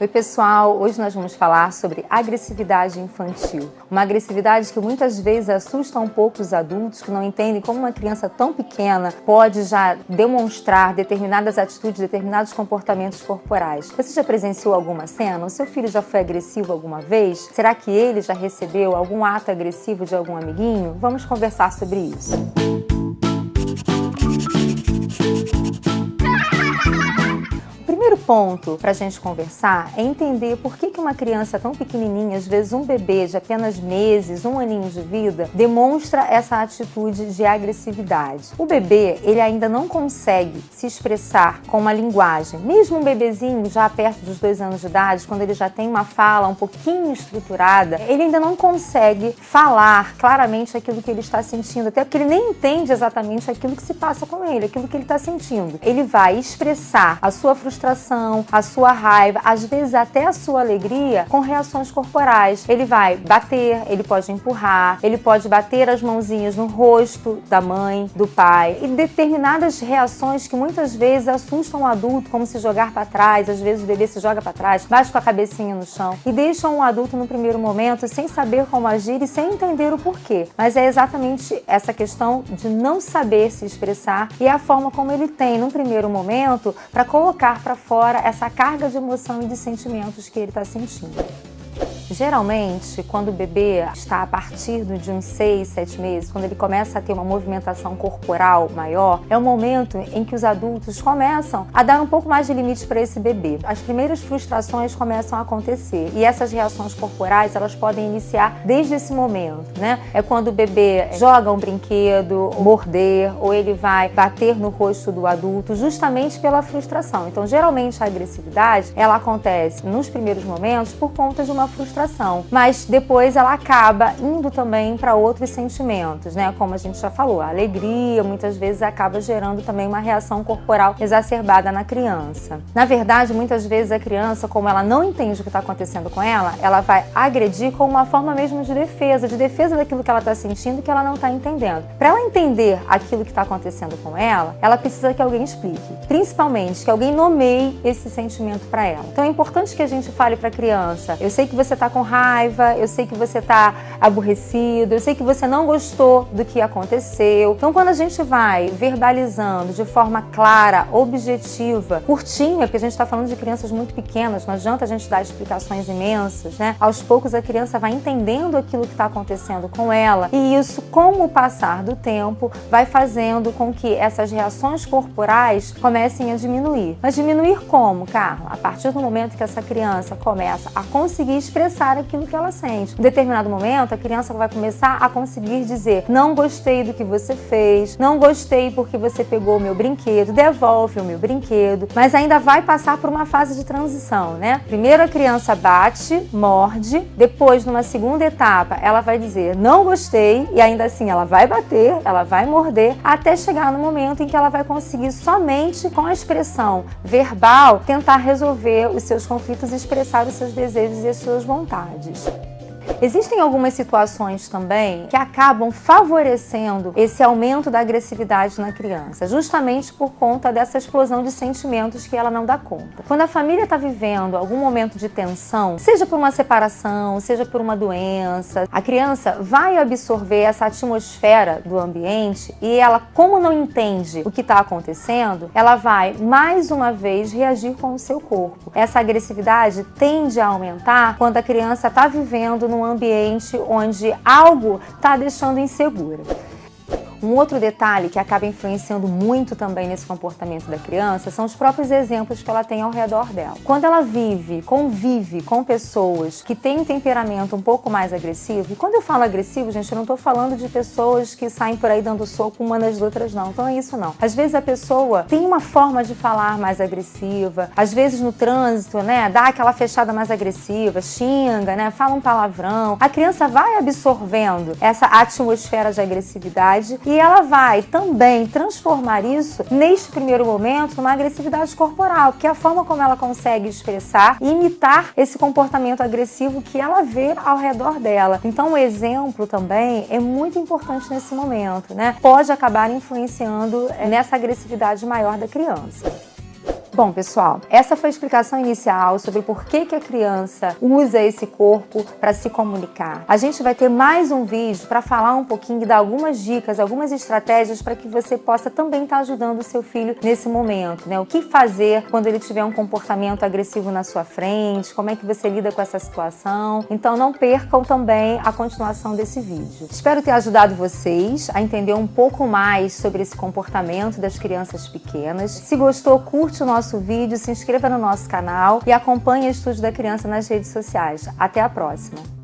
Oi pessoal, hoje nós vamos falar sobre agressividade infantil. Uma agressividade que muitas vezes assusta um pouco os adultos que não entendem como uma criança tão pequena pode já demonstrar determinadas atitudes, determinados comportamentos corporais. Você já presenciou alguma cena? O seu filho já foi agressivo alguma vez? Será que ele já recebeu algum ato agressivo de algum amiguinho? Vamos conversar sobre isso. O primeiro ponto para a gente conversar é entender por que uma criança tão pequenininha, às vezes um bebê de apenas meses, 1 aninho de vida, demonstra essa atitude de agressividade. O bebê, ele ainda não consegue se expressar com uma linguagem. Mesmo um bebezinho já perto dos 2 anos de idade, quando ele já tem uma fala um pouquinho estruturada, ele ainda não consegue falar claramente aquilo que ele está sentindo, até porque ele nem entende exatamente aquilo que se passa com ele, aquilo que ele está sentindo. Ele vai expressar a sua frustração, a sua raiva, às vezes até a sua alegria com reações corporais. Ele vai bater, ele pode empurrar, ele pode bater as mãozinhas no rosto da mãe, do pai, e determinadas reações que muitas vezes assustam o adulto, como se jogar para trás. Às vezes o bebê se joga para trás, bate com a cabecinha no chão e deixam o adulto no primeiro momento sem saber como agir e sem entender o porquê. Mas é exatamente essa questão de não saber se expressar e a forma como ele tem no primeiro momento para colocar para fora essa carga de emoção e de sentimentos que ele está sentindo. Geralmente, quando o bebê está a partir de uns 6, 7 meses, quando ele começa a ter uma movimentação corporal maior, é o momento em que os adultos começam a dar um pouco mais de limite para esse bebê. As primeiras frustrações começam a acontecer e essas reações corporais, elas podem iniciar desde esse momento, né? É quando o bebê joga um brinquedo, morder, ou ele vai bater no rosto do adulto, justamente pela frustração. Então, geralmente a agressividade, ela acontece nos primeiros momentos por conta de uma frustração, mas depois ela acaba indo também para outros sentimentos, né? Como a gente já falou, a alegria muitas vezes acaba gerando também uma reação corporal exacerbada na criança. Na verdade, muitas vezes a criança, como ela não entende o que está acontecendo com ela, ela vai agredir como uma forma mesmo de defesa daquilo que ela está sentindo e que ela não está entendendo. Para ela entender aquilo que está acontecendo com ela precisa que alguém explique, principalmente que alguém nomeie esse sentimento para ela. Então é importante que a gente fale para a criança: eu sei que você está com raiva, eu sei que você está aborrecido, eu sei que você não gostou do que aconteceu. Então, quando a gente vai verbalizando de forma clara, objetiva, curtinha, porque a gente está falando de crianças muito pequenas, não adianta a gente dar explicações imensas, né? Aos poucos a criança vai entendendo aquilo que está acontecendo com ela e isso, com o passar do tempo, vai fazendo com que essas reações corporais comecem a diminuir. Mas diminuir como, Carla? A partir do momento que essa criança começa a conseguir expressar aquilo que ela sente. Em determinado momento, a criança vai começar a conseguir dizer: não gostei do que você fez, não gostei porque você pegou o meu brinquedo, devolve o meu brinquedo, mas ainda vai passar por uma fase de transição, né? Primeiro a criança bate, morde, depois numa segunda etapa ela vai dizer não gostei e ainda assim ela vai bater, ela vai morder, até chegar no momento em que ela vai conseguir somente com a expressão verbal tentar resolver os seus conflitos e expressar os seus desejos e as suas vontades. Existem algumas situações também que acabam favorecendo esse aumento da agressividade na criança, justamente por conta dessa explosão de sentimentos que ela não dá conta. Quando a família está vivendo algum momento de tensão, seja por uma separação, seja por uma doença, a criança vai absorver essa atmosfera do ambiente e ela, como não entende o que está acontecendo, ela vai mais uma vez reagir com o seu corpo. Essa agressividade tende a aumentar quando a criança está vivendo num ambiente onde algo está deixando insegura. Um outro detalhe que acaba influenciando muito também nesse comportamento da criança são os próprios exemplos que ela tem ao redor dela. Quando ela convive com pessoas que têm um temperamento um pouco mais agressivo, e quando eu falo agressivo, gente, eu não estou falando de pessoas que saem por aí dando soco uma nas outras, não. Então é isso não. Às vezes a pessoa tem uma forma de falar mais agressiva, às vezes no trânsito, né, dá aquela fechada mais agressiva, xinga, né, fala um palavrão. A criança vai absorvendo essa atmosfera de agressividade e ela vai também transformar isso, neste primeiro momento, numa agressividade corporal, que é a forma como ela consegue expressar e imitar esse comportamento agressivo que ela vê ao redor dela. Então o exemplo também é muito importante nesse momento, né? Pode acabar influenciando nessa agressividade maior da criança. Bom, pessoal, essa foi a explicação inicial sobre por que a criança usa esse corpo para se comunicar. A gente vai ter mais um vídeo para falar um pouquinho e dar algumas dicas, algumas estratégias para que você possa também estar ajudando o seu filho nesse momento, né? O que fazer quando ele tiver um comportamento agressivo na sua frente, como é que você lida com essa situação. Então não percam também a continuação desse vídeo. Espero ter ajudado vocês a entender um pouco mais sobre esse comportamento das crianças pequenas. Se gostou, curte o nosso vídeo, se inscreva no nosso canal e acompanhe o Estúdio da Criança nas redes sociais. Até a próxima!